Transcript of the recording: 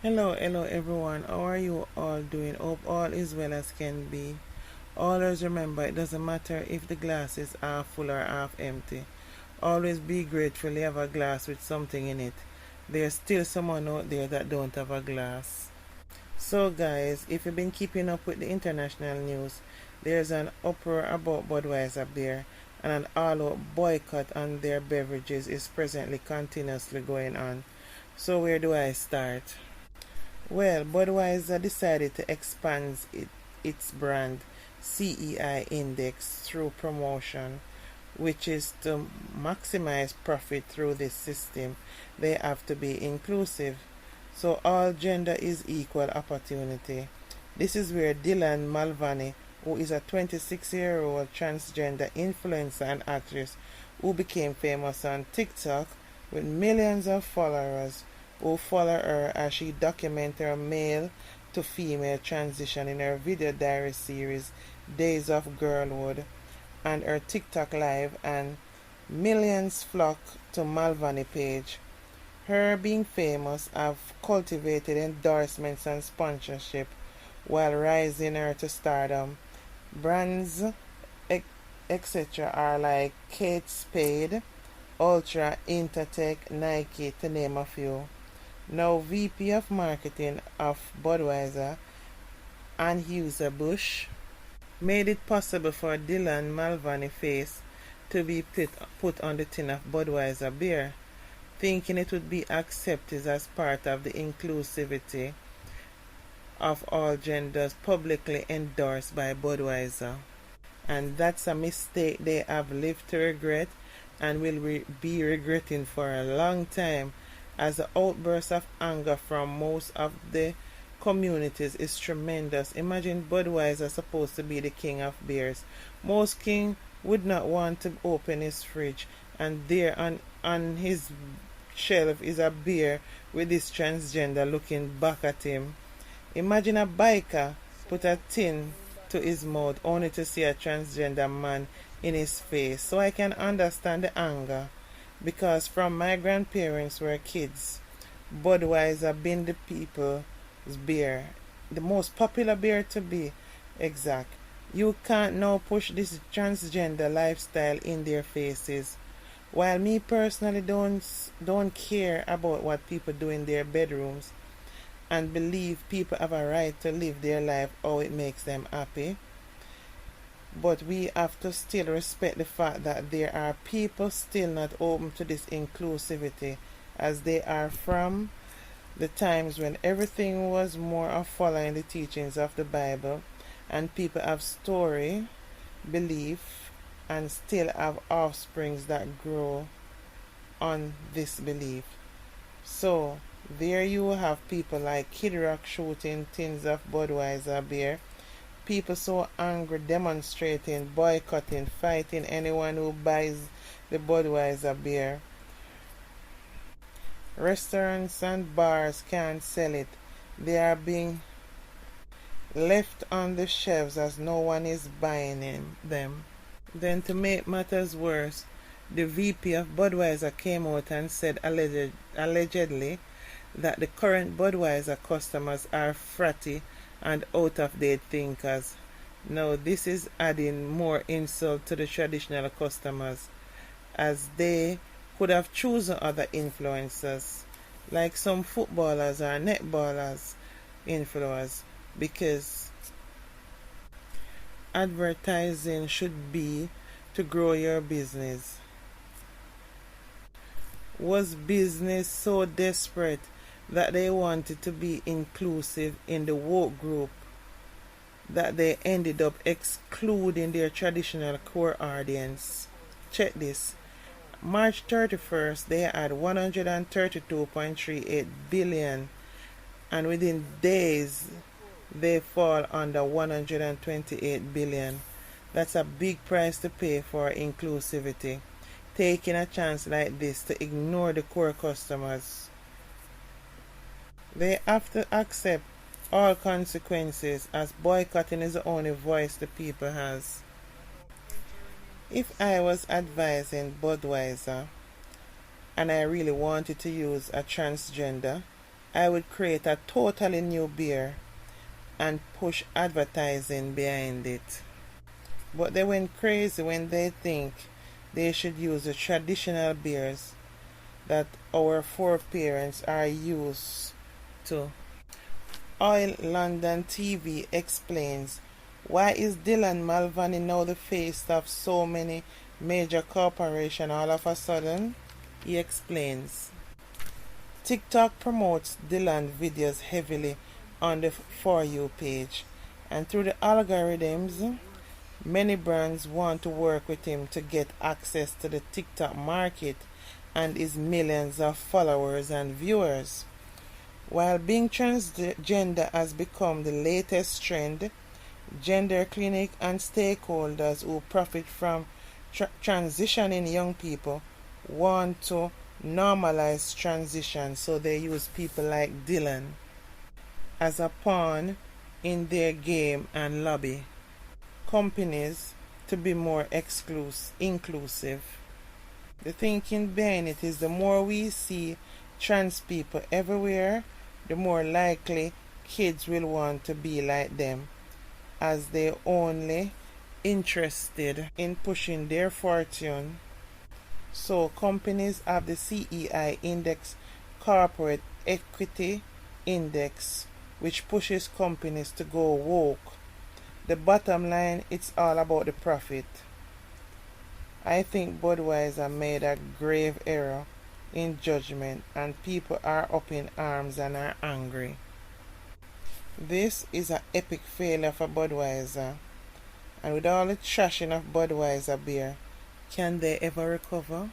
Hello everyone. How are you all doing? Hope all is well as can be. Always remember it doesn't matter if the glass is half full or half empty. Always be grateful you have a glass with something in it. There's still someone out there that don't have a glass. So guys, if you've been keeping up with the international news, there's an uproar about Budweiser beer and an all-out boycott on their beverages is presently continuously going on. So where do I start? Well, Budweiser decided to expand its brand CEI index through promotion, which is to maximize profit through this system. They have to be inclusive. So all gender is equal opportunity. This is where Dylan Mulvaney, who is a 26-year-old transgender influencer and actress who became famous on TikTok with millions of followers, who follow her as she documents her male to female transition in her video diary series Days of Girlhood and her TikTok live, and millions flock to Malvani page. Her being famous have cultivated endorsements and sponsorship while rising her to stardom. Brands etc. are like Kate Spade, Ultra, Intertech, Nike, to name a few. Now VP of Marketing of Budweiser, Anheuser-Busch, made it possible for Dylan Mulvaney face to be put on the tin of Budweiser beer, thinking it would be accepted as part of the inclusivity of all genders publicly endorsed by Budweiser. And that's a mistake they have lived to regret and will be regretting for a long time, as the outburst of anger from most of the communities is tremendous. Imagine Budweiser supposed to be the king of beers. Most king would not want to open his fridge and there on his shelf is a beer with this transgender looking back at him. Imagine a biker put a tin to his mouth only to see a transgender man in his face. So I can understand the anger, because from my grandparents were kids, Budweiser been the people's beer, the most popular beer to be exact. You can't now push this transgender lifestyle in their faces. While me personally don't care about what people do in their bedrooms and believe people have a right to live their life how it makes them happy, but we have to still respect the fact that there are people still not open to this inclusivity, as they are from the times when everything was more of following the teachings of the Bible, and people have story, belief, and still have offsprings that grow on this belief. So there you have people like Kid Rock shooting tins of Budweiser beer, people so angry, demonstrating, boycotting, fighting anyone who buys the Budweiser beer. Restaurants and bars can't sell it. They are being left on the shelves as no one is buying them. Then, to make matters worse, the VP of Budweiser came out and said allegedly that the current Budweiser customers are fratty and out-of-date thinkers. Now this is adding more insult to the traditional customers, as they could have chosen other influencers, like some footballers or netballers influencers, because advertising should be to grow your business. Was business so desperate that they wanted to be inclusive in the woke group that they ended up excluding their traditional core audience? Check this. March 31st, they had 132.38 billion, and within days they fall under 128 billion. That's a big price to pay for inclusivity. Taking a chance like this to ignore the core customers. They have to accept all consequences, as boycotting is the only voice the people has. If I was advising Budweiser and I really wanted to use a transgender I would create a totally new beer and push advertising behind it. But they went crazy when they think they should use the traditional beers that our foreparents are used to. Oil London TV explains, why is Dylan Mulvaney now the face of so many major corporations all of a sudden? He explains, TikTok promotes Dylan videos heavily on the For You page, and through the algorithms, many brands want to work with him to get access to the TikTok market and his millions of followers and viewers. While being transgender has become the latest trend, gender clinic and stakeholders who profit from transitioning young people want to normalize transition, so they use people like Dylan as a pawn in their game and lobby companies to be more inclusive. The thinking behind it is the more we see trans people everywhere, the more likely kids will want to be like them, as they're only interested in pushing their fortune. So companies have the CEI index, corporate equity index, which pushes companies to go woke. The bottom line, it's all about the profit. I think Budweiser made a grave error in judgment, and people are up in arms and are angry. This is an epic failure for Budweiser, and with all the trashing of Budweiser beer, can they ever recover?